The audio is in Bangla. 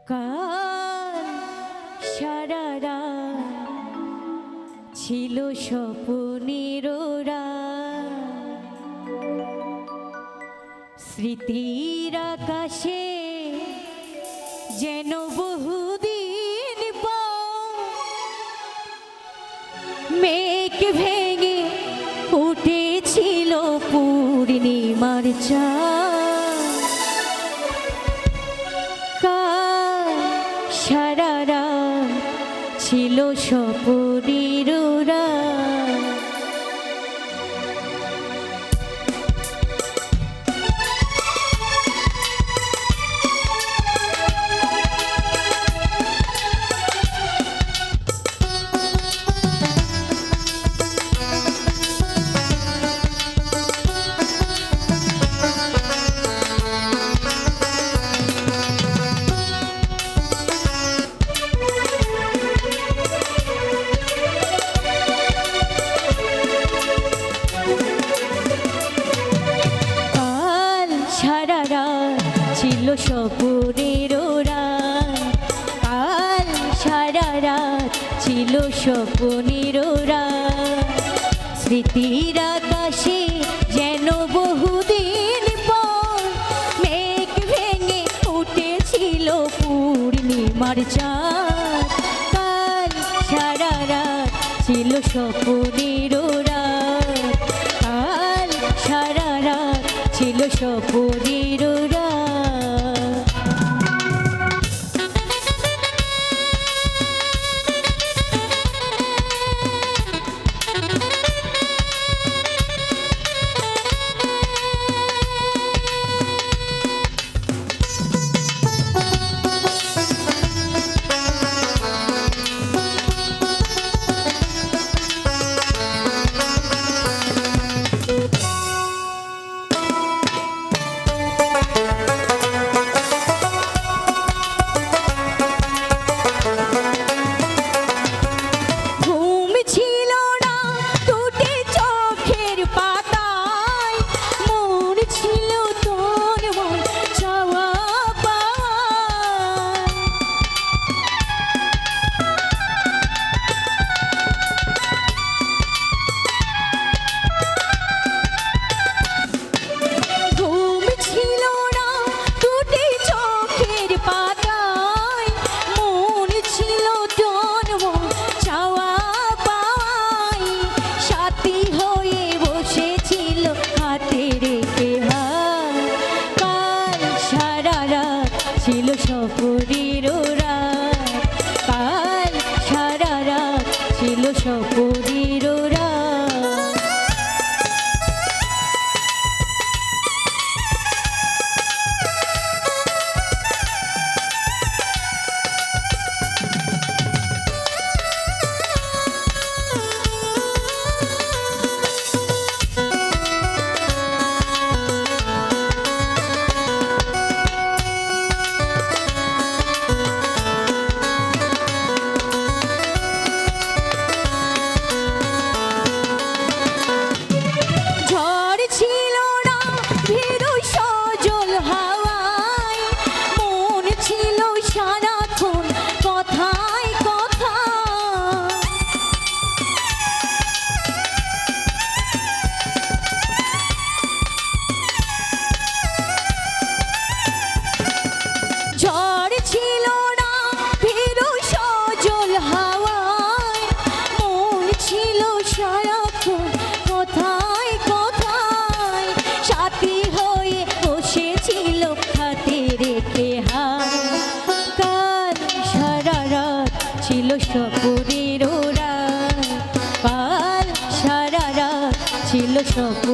কাল সারা রাত ছিল স্বপ্নের স্মৃতির আকাশে যেন বহুদিন মেঘ ভেঙে উঠেছিল পূর্ণিমার চাঁদ। কাল সারা রাত ছিল স্বপ্নের ছিল স্বপ্নের কাল সারা রাত ছিল স্বপ্নের স্মৃতির আকাশে যেন বহুদিন পর মেঘ ভেঙে উঠেছিল পূর্ণিমার চাঁদ। কাল সারা রাত ছিল স্বপ্নের কাল সারা রাত ছিল স্বপ্নের ছিল স্বপ্নের কাল সারা রাত ছিল স্বপ্নের ছিল স্বপ্নের কাল সারা রাত ছিল স্বপ্ন